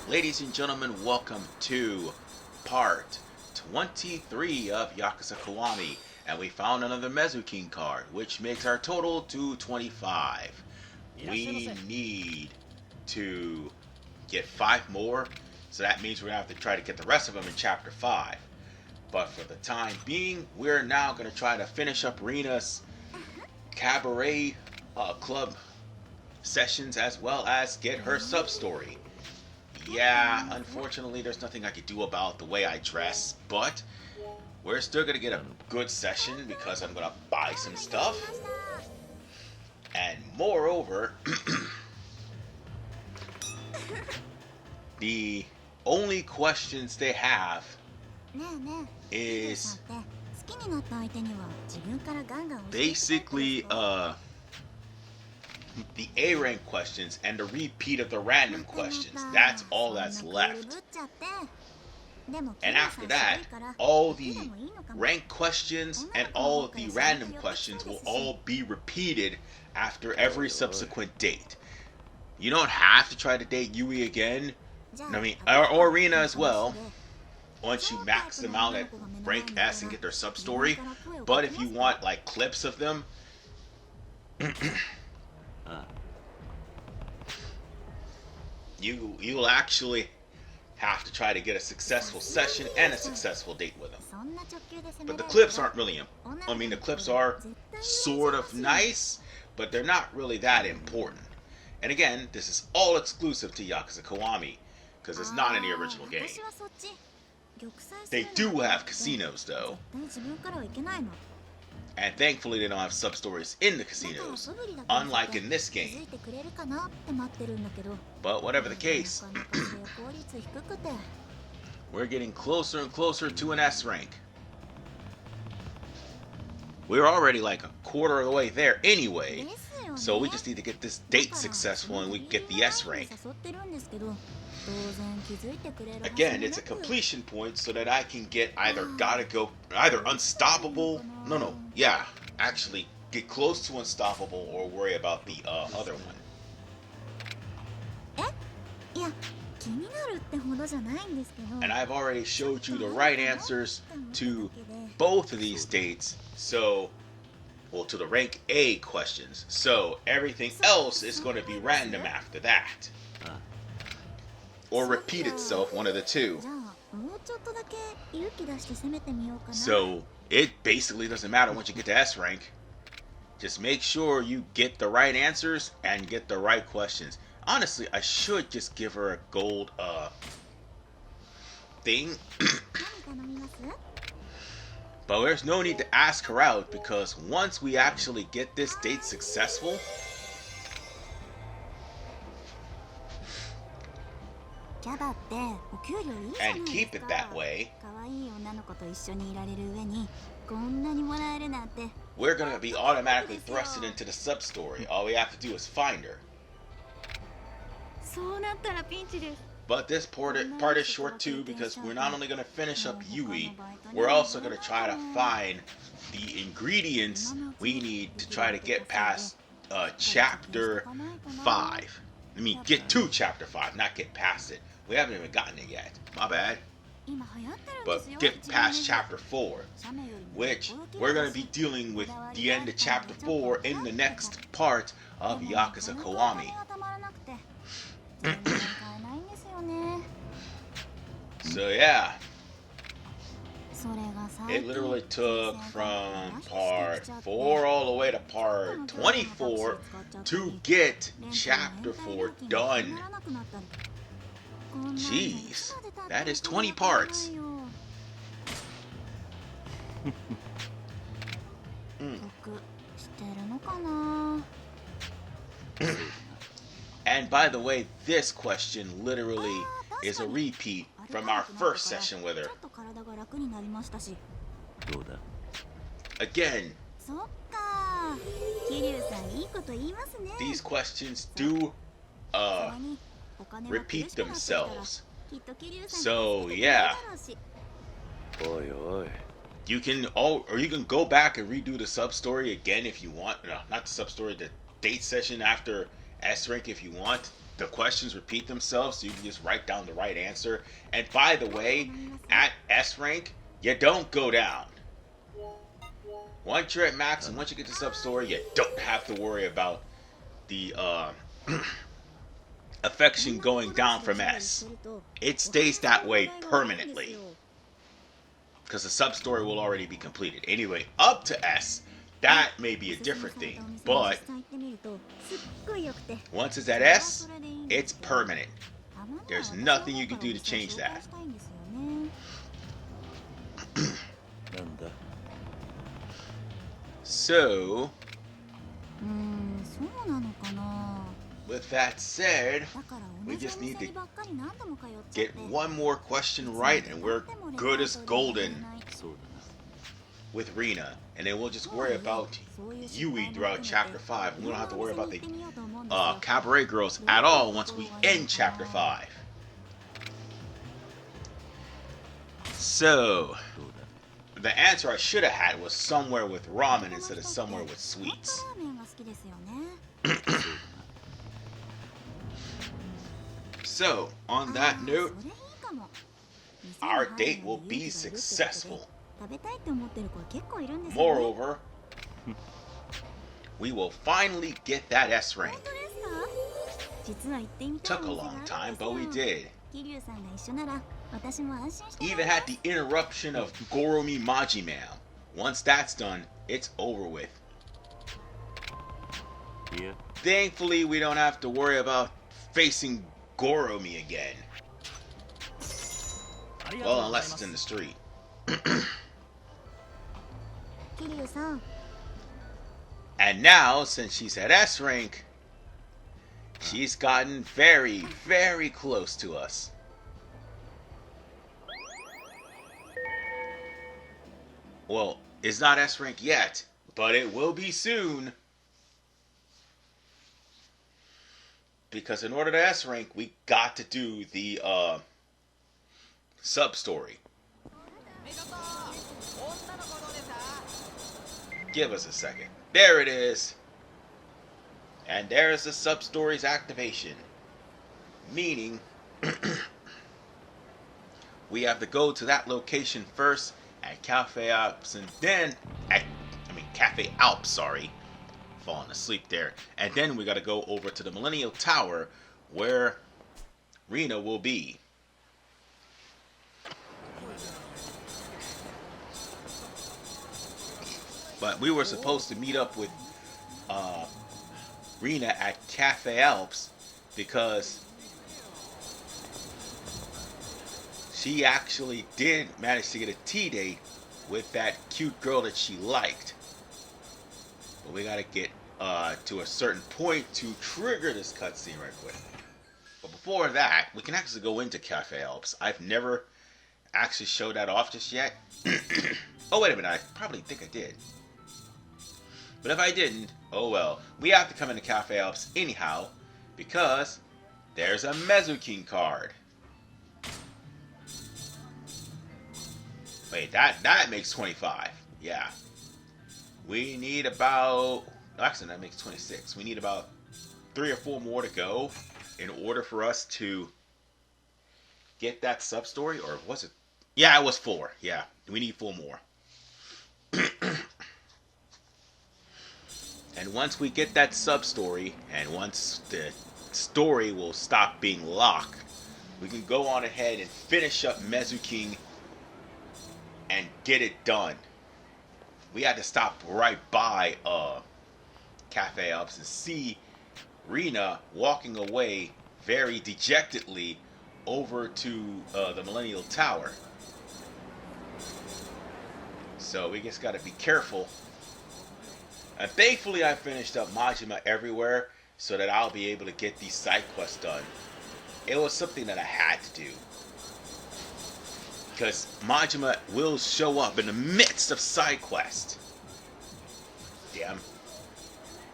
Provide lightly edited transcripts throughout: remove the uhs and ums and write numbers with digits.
Ladies and gentlemen, welcome to part 23 of Yakuza Kiwami. And we found another Mezukin card, which makes our total to 25. We need to get 5 more, so that means we're going to have to try to get the rest of them in Chapter 5. But for the time being, we're now going to try to finish up Rina's Cabaret Club sessions as well as get her sub-story. Yeah, unfortunately there's nothing I could do about the way I dress, but we're still going to get a good session because I'm going to buy some stuff. And moreover, the only questions they have is basically the A rank questions and the repeat of the random questions. That's all that's left. And after that, all the rank questions and all of the random questions will all be repeated after every subsequent date. You don't have to try to date Yui again. I mean, or Rina as well, once you max them out at rank S and get their sub-story. But if you want like clips of them, you'll actually have to try to get a successful session and a successful date with them. But the clips aren't really, I mean, the clips are sort of nice, but they're not really that important. And again, this is all exclusive to Yakuza Kiwami, because it's not in the original game. They do have casinos though. And thankfully they don't have sub-stories in the casinos, unlike in this game. But whatever the case, we're getting closer and closer to an S rank. We're already like a quarter of the way there anyway, so we just need to get this date successful and we get the S rank. Again, it's a completion point so that I can get either unstoppable, actually get close to unstoppable or worry about the other one. And I've already showed you the right answers to both of these dates, so, well, to the rank A questions, so everything else is going to be random after that. Or repeat itself, one of the two. So it basically doesn't matter once you get to S rank. Just make sure you get the right answers and get the right questions. Honestly, I should just give her a gold thing. But there's no need to ask her out, because once we actually get this date successful, and keep it that way, we're going to be automatically thrusted into the sub-story. All we have to do is find her. But this part is short too, because we're not only going to finish up Yui, we're also going to try to find the ingredients we need to try to get past Chapter 5. I mean, get to Chapter 5, not get past it. We haven't even gotten it yet. My bad. But get past Chapter 4, which we're going to be dealing with the end of Chapter 4 in the next part of Yakuza Kiwami. So yeah, it literally took from part 4 all the way to part 24 to get Chapter 4 done. Jeez, that is 20 parts. And by the way, this question literally is a repeat from our first session with her. Again, these questions do repeat themselves. So yeah, you can go back and redo the sub story again if you want. No, not the sub story, the date session after S rank if you want. the questions repeat themselves, so you can just write down the right answer. And by the way, at S rank, you don't go down. Once you're at max and once you get to sub-story, you don't have to worry about the affection going down from S. It stays that way permanently, because the sub-story will already be completed. Anyway, up to S, that may be a different thing, but once it's at S, it's permanent. There's nothing you can do to change that. So, with that said, we just need to get one more question right and we're good as golden with Rina. And then we'll just worry about Yui throughout Chapter 5. We don't have to worry about the Cabaret Girls at all once we end Chapter 5. So, the answer I should have had was somewhere with ramen instead of somewhere with sweets. So, on that note, our date will be successful. Moreover, we will finally get that S rank. Took a long time, but we did. Even had the interruption of Goromi Majima. Once that's done, it's over with. Yeah. Thankfully, we don't have to worry about facing Goromi again. Well, unless it's in the street. And now, since she's at S rank, she's gotten very, very close to us. Well, it's not S rank yet, but it will be soon. Because in order to S rank, we got to do the sub-story. Give us a second. There it is. And there's the sub-story's activation. Meaning, we have to go to that location first at Cafe Alps, and then Cafe Alps, sorry. Falling asleep there. And then we gotta go over to the Millennial Tower where Rina will be. But we were supposed to meet up with Rina at Cafe Alps because she actually did manage to get a tea date with that cute girl that she liked. But we gotta get to a certain point to trigger this cutscene right quick. But before that, we can actually go into Cafe Alps. I've never actually showed that off just yet. Oh, wait a minute. I probably think I did. But if I didn't, oh well. We have to come into Cafe Alps anyhow, because there's a Mezukin card. Wait, that makes 25. Yeah. We need about... Actually, that makes 26. We need about 3 or 4 more to go in order for us to get that sub-story. Or was it... Yeah, it was 4. Yeah, we need 4 more. And once we get that sub-story, and once the story will stop being locked, we can go on ahead and finish up Mezuking and get it done. We had to stop right by Cafe Alps and see Rina walking away very dejectedly over to the Millennial Tower. So we just gotta be careful. And thankfully I finished up Majima Everywhere so that I'll be able to get these side quests done. It was something that I had to do. Because Majima will show up in the midst of side quest.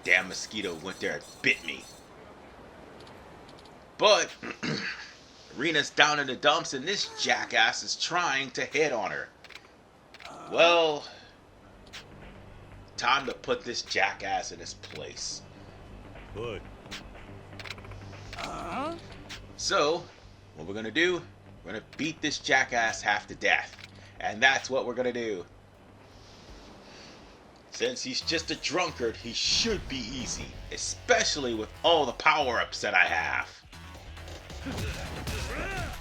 Damn mosquito went there and bit me. But Rina's down in the dumps and this jackass is trying to hit on her. Well, time to put this jackass in his place. Good. So, what we're gonna do, we're gonna beat this jackass half to death. And that's what we're gonna do. Since he's just a drunkard, he should be easy. Especially with all the power-ups that I have.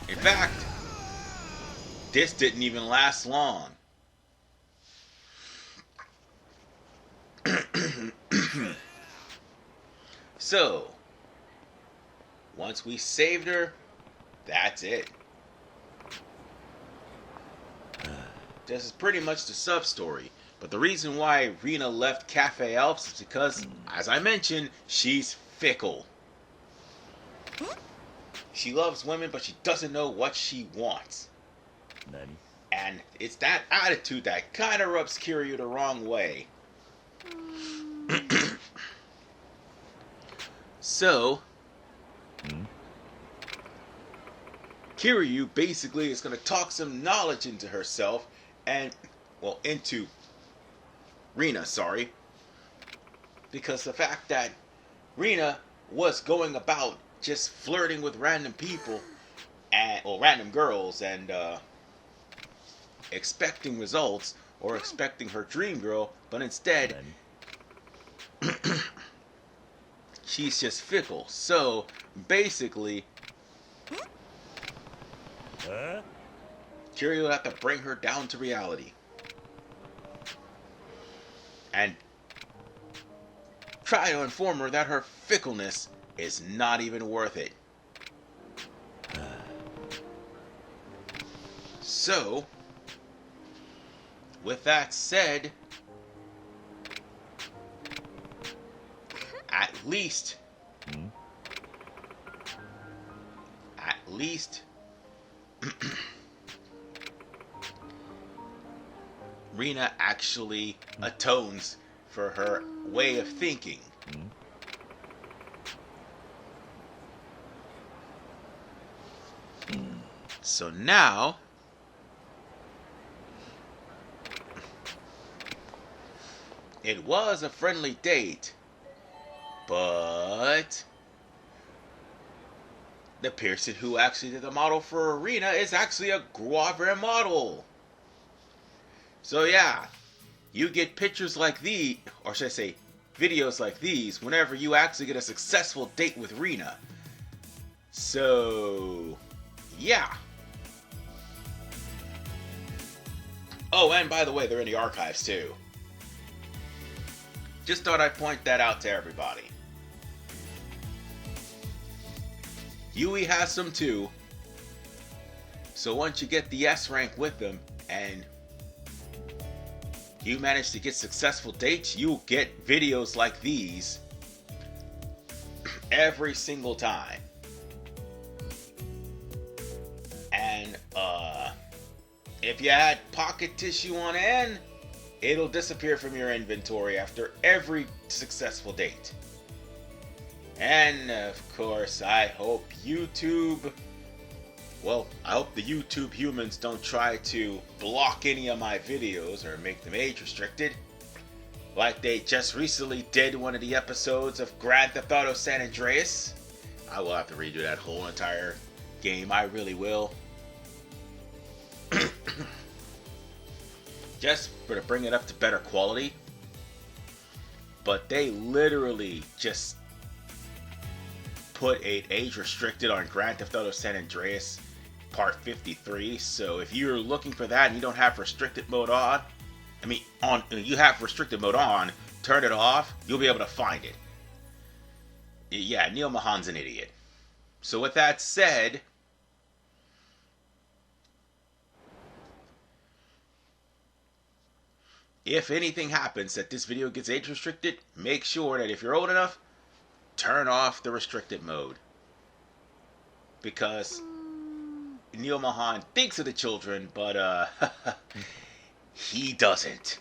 In fact, this didn't even last long. So, once we saved her, that's it. This is pretty much the sub-story. But the reason why Rina left Cafe Alps is because, as I mentioned, she's fickle. She loves women, but she doesn't know what she wants. Nani? And it's that attitude that kind of rubs Kiryu the wrong way. So, Kiryu basically is going to talk some knowledge into herself and, well, into Rina, sorry. Because the fact that Rina was going about just flirting with random people, and, or random girls, and expecting results, or expecting her dream girl, but instead, she's just fickle. So, basically, Kiryu will have to bring her down to reality. And try to inform her that her fickleness is not even worth it. So, with that said, at least, Rina actually atones for her way of thinking. So now, it was a friendly date, but the person who actually did the model for Rina is actually a Guavre model. So yeah, you get pictures like these, or should I say, videos like these, whenever you actually get a successful date with Rina. So, yeah. Oh, and by the way, they're in the archives too. Just thought I'd point that out to everybody. Yui has some too. So once you get the S rank with them, and you manage to get successful dates, you'll get videos like these every single time. And if you had pocket tissue on hand, it'll disappear from your inventory after every successful date. And of course, I hope YouTube, well, I hope the YouTube humans don't try to block any of my videos or make them age restricted, like they just recently did one of the episodes of Grand Theft Auto San Andreas. I will have to redo that whole entire game, I really will. Just for to bring it up to better quality. But they literally just put an age restricted on Grand Theft Auto San Andreas Part 53. So if you're looking for that and you don't have restricted mode on, you have restricted mode on, turn it off, you'll be able to find it. Yeah, Neil Mahan's an idiot. So with that said, if anything happens that this video gets age restricted, make sure that if you're old enough, turn off the restricted mode. Because Neil Mahan thinks of the children, but he doesn't.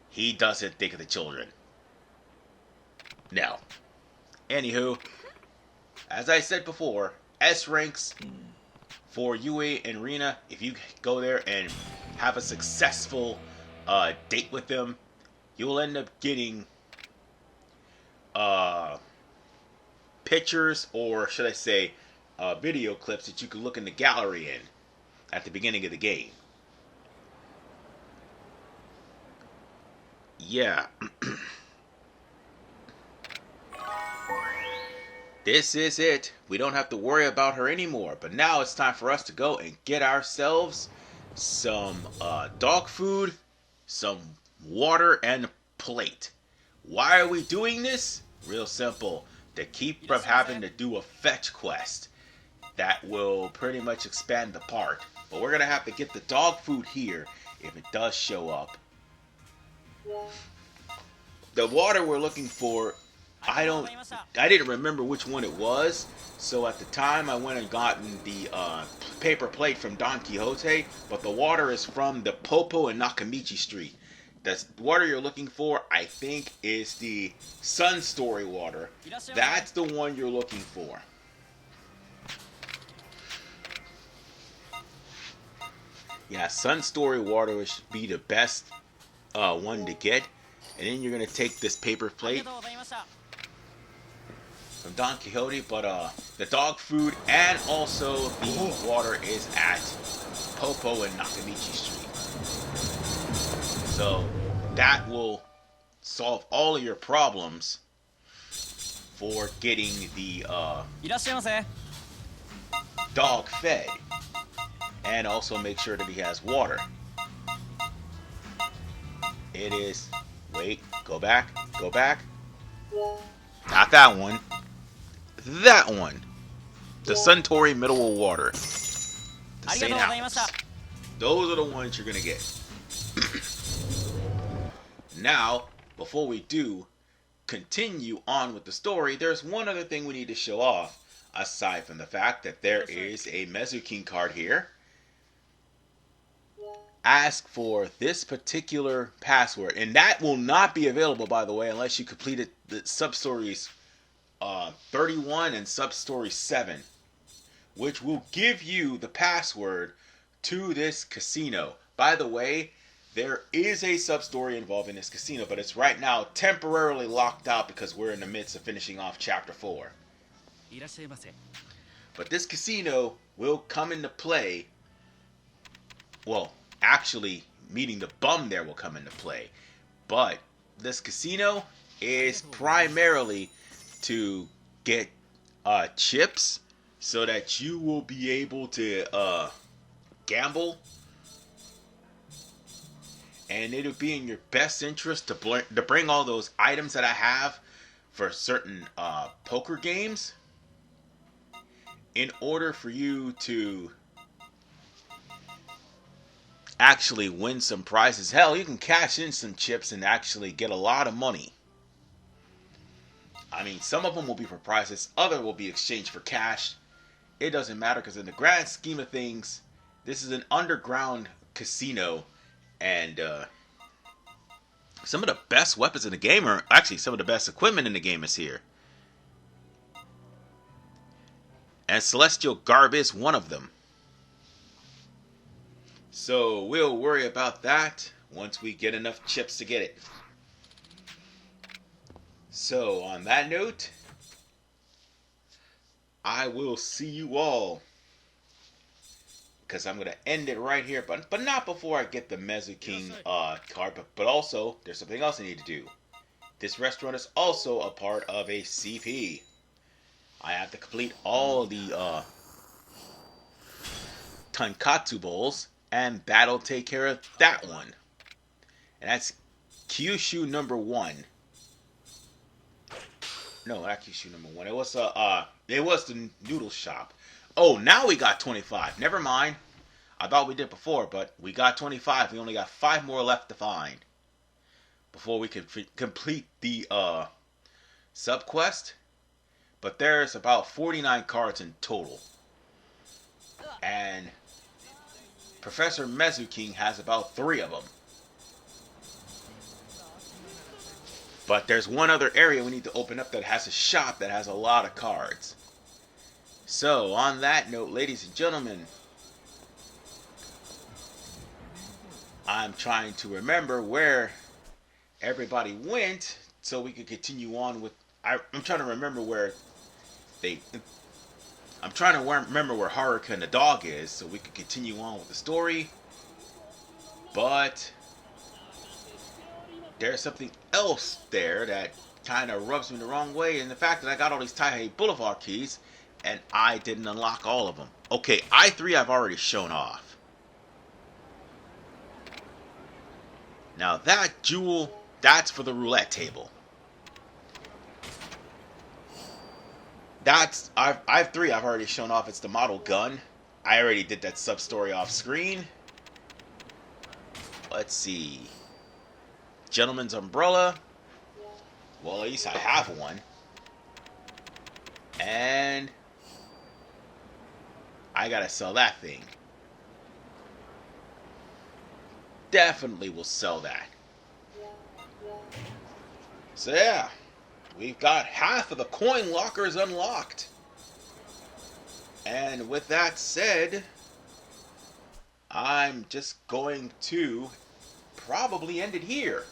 He doesn't think of the children. Now, anywho, as I said before, S ranks for Yui and Rina, if you go there and have a successful date with them, you'll end up getting pictures, or should I say video clips that you can look in the gallery in at the beginning of the game. Yeah. This is it. We don't have to worry about her anymore. But now it's time for us to go and get ourselves some dog food, some water, and a plate. Why are we doing this? Real simple. To keep from having to do a fetch quest that will pretty much expand the part. But we're going to have to get the dog food here if it does show up. The water we're looking for, I didn't remember which one it was. So at the time I went and gotten the paper plate from Don Quixote, but the water is from the Popo and Nakamichi Street. The water you're looking for, I think, is the substory water. That's the one you're looking for. Yeah, substory water would be the best one to get. And then you're going to take this paper plate from Don Quixote, but the dog food and also the water is at Popo and Nakamichi Street. So that will solve all of your problems for getting the dog fed, and also make sure that he has water. It is, wait, go back, not that one, that one, the Suntory Mineral Water, the St. Albans. Those are the ones you're gonna get. Now, before we do continue on with the story, there's one other thing we need to show off, aside from the fact that there is a Mezuking card here. Ask for this particular password, and that will not be available, by the way, unless you completed the substories 31 and substory 7, which will give you the password to this casino. By the way, there is a substory involving this casino, but it's right now temporarily locked out because we're in the midst of finishing off chapter 4. But this casino will come into play. Well, actually, meeting the bum there will come into play. But this casino is primarily to get chips so that you will be able to gamble. And it'll be in your best interest to bring all those items that I have for certain poker games in order for you to actually win some prizes. Hell, you can cash in some chips and actually get a lot of money. I mean, some of them will be for prizes, other will be exchanged for cash. It doesn't matter, because in the grand scheme of things, this is an underground casino, and some of the best weapons in the game are actually some of the best equipment in the game is here. And Celestial Garb is one of them. So we'll worry about that once we get enough chips to get it. So on that note, I will see you all, because I'm going to end it right here, but not before I get the Mezuking card, but also there's something else I need to do. This restaurant is also a part of a CP. I have to complete all the Tonkatsu bowls, and that'll take care of that one. And that's Kyushu number 1. No, not Kyushu number 1. It was the noodle shop. Oh, now we got 25. Never mind. I thought we did before, but we got 25. We only got 5 more left to find before we can complete the sub-quest. But there's about 49 cards in total. And Professor Mezuking has about 3 of them. But there's one other area we need to open up that has a shop that has a lot of cards. So, on that note, ladies and gentlemen, I'm trying to remember where everybody went so we can continue on with... I'm trying to remember where they... I'm trying to remember where Haruka and the dog is so we can continue on with the story. But there's something else there that kind of rubs me the wrong way, and the fact that I got all these Taihei Boulevard keys and I didn't unlock all of them. Okay, I3 I've already shown off. Now that jewel, that's for the roulette table. That's I3 I've already shown off. It's the model gun. I already did that sub-story off screen. Let's see. Gentleman's umbrella. Well, at least I have one. And I gotta sell that thing. Definitely will sell that. So yeah, we've got half of the coin lockers unlocked. And with that said, I'm just going to probably end it here.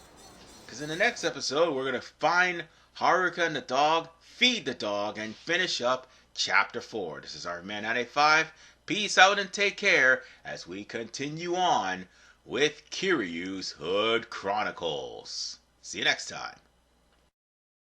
Because in the next episode, we're going to find Haruka and the dog, feed the dog, and finish up Chapter 4. This is our Man 985. Peace out and take care as we continue on with Kiryu's Hood Chronicles. See you next time.